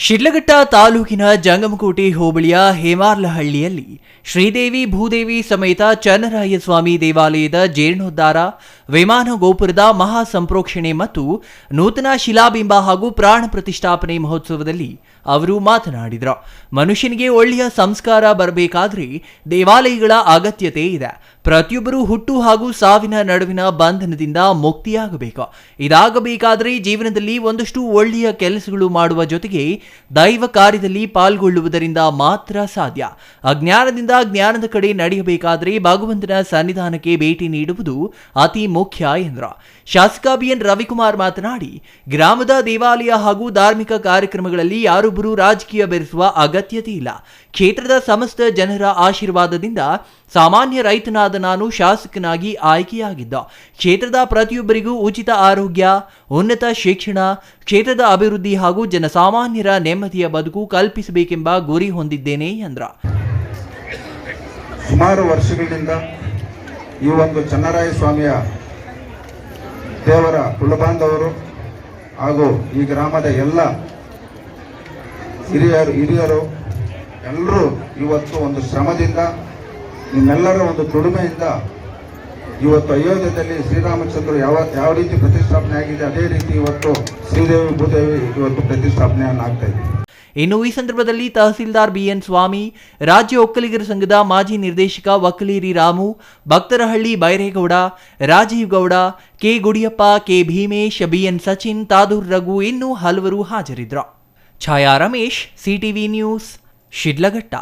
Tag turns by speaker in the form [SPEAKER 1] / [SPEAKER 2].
[SPEAKER 1] ಶಿಡ್ಲಘಟ್ಟ ತಾಲೂಕಿನ ಜಂಗಮಕೋಟೆ ಹೋಬಳಿಯ ಹೇಮಾರ್ಲಹಳ್ಳಿಯಲ್ಲಿ ಶ್ರೀದೇವಿ ಭೂದೇವಿ ಸಮೇತ ಚನ್ನರಾಯಸ್ವಾಮಿ ದೇವಾಲಯದ ಜೀರ್ಣೋದ್ಧಾರ, ವಿಮಾನ ಗೋಪುರದ ಮಹಾ ಸಂಪ್ರೋಕ್ಷಣೆ ಮತ್ತು ನೂತನ ಶಿಲಾಬಿಂಬ ಹಾಗೂ ಪ್ರಾಣ ಪ್ರತಿಷ್ಠಾಪನೆ ಮಹೋತ್ಸವದಲ್ಲಿ ಅವರು ಮಾತನಾಡಿದರು. ಮನುಷ್ಯನಿಗೆ ಒಳ್ಳೆಯ ಸಂಸ್ಕಾರ ಬರಬೇಕಾದ್ರೆ ದೇವಾಲಯಗಳ ಅಗತ್ಯತೆ ಇದೆ. ಪ್ರತಿಯೊಬ್ಬರೂ ಹುಟ್ಟು ಹಾಗೂ ಸಾವಿನ ನಡುವಿನ ಬಂಧನದಿಂದ ಮುಕ್ತಿಯಾಗಬೇಕು. ಇದಾಗಬೇಕಾದರೆ ಜೀವನದಲ್ಲಿ ಒಂದಷ್ಟು ಒಳ್ಳೆಯ ಕೆಲಸಗಳು ಮಾಡುವ ಜೊತೆಗೆ ದೈವ ಕಾರ್ಯದಲ್ಲಿ ಪಾಲ್ಗೊಳ್ಳುವುದರಿಂದ ಮಾತ್ರ ಸಾಧ್ಯ. ಅಜ್ಞಾನದಿಂದ ಜ್ಞಾನದ ಕಡೆ ನಡೆಯಬೇಕಾದರೆ ಭಗವಂತನ ಸನ್ನಿಧಾನಕ್ಕೆ ಭೇಟಿ ನೀಡುವುದು ಅತಿ ಮುಖ್ಯ ಎಂದರು. ಶಾಸಕ ಬಿಎನ್ ರವಿಕುಮಾರ್ ಮಾತನಾಡಿ, ಗ್ರಾಮದ ದೇವಾಲಯ ಹಾಗೂ ಧಾರ್ಮಿಕ ಕಾರ್ಯಕ್ರಮಗಳಲ್ಲಿ ಯಾರೊಬ್ಬರೂ ರಾಜಕೀಯ ಬೆರೆಸುವ ಅಗತ್ಯತೆ ಇಲ್ಲ. ಕ್ಷೇತ್ರದ ಸಮಸ್ತ ಜನರ ಆಶೀರ್ವಾದದಿಂದ ಸಾಮಾನ್ಯ ರೈತನಾದ ನಾನು ಶಾಸಕನಾಗಿ ಆಯ್ಕೆಯಾಗಿದ್ದ. ಕ್ಷೇತ್ರದ ಪ್ರತಿಯೊಬ್ಬರಿಗೂ ಉಚಿತ ಆರೋಗ್ಯ, ಉನ್ನತ ಶಿಕ್ಷಣ, ಕ್ಷೇತ್ರದ ಅಭಿವೃದ್ಧಿ ಹಾಗೂ ಜನಸಾಮಾನ್ಯರ ನೆಮ್ಮದಿಯ ಬದುಕು ಕಲ್ಪಿಸಬೇಕೆಂಬ ಗುರಿ ಹೊಂದಿದ್ದೇನೆ ಎಂದ್ರ.
[SPEAKER 2] ಸುಮಾರು ವರ್ಷಗಳಿಂದ ಈ ಒಂದು ಚನ್ನರಾಯಸ್ವಾಮಿಯ ದೇವರ ಕುಲಬಾಂಧವರು ಹಾಗೂ ಈ ಗ್ರಾಮದ ಎಲ್ಲ ಹಿರಿಯರು ಎಲ್ಲರೂ ಇವತ್ತು ಒಂದು ಶ್ರಮದಿಂದ, ನಿಮ್ಮೆಲ್ಲರ ಒಂದು ದುಡಿಮೆಯಿಂದ ಇವತ್ತು ಅಯೋಧ್ಯೆಯಲ್ಲಿ ಶ್ರೀರಾಮಚಂದ್ರ ಯಾವ ರೀತಿ ಪ್ರತಿಷ್ಠಾಪನೆ ಆಗಿದೆ, ಅದೇ ರೀತಿ ಇವತ್ತು ಶ್ರೀದೇವಿ ಭೂದೇವಿ ಇವತ್ತು ಪ್ರತಿಷ್ಠಾಪನೆಯನ್ನು ಆಗ್ತಾ ಇದೆ.
[SPEAKER 1] ಇನ್ನು ಈ ಸಂದರ್ಭದಲ್ಲಿ ತಹಸೀಲ್ದಾರ್ ಬಿಎನ್ ಸ್ವಾಮಿ, ರಾಜ್ಯ ಒಕ್ಕಲಿಗರ ಸಂಘದ ಮಾಜಿ ನಿರ್ದೇಶಕ Vakkaleri Ramu, Bhaktarahalli Byregowda, Rajeev Gowda, K Gudiyappa, K Bhimesh, BN Sachin, Tadur Raghu ಇನ್ನೂ ಹಲವರು ಹಾಜರಿದ್ದರು. Chhaya Ramesh, CTV news, Sidlaghatta.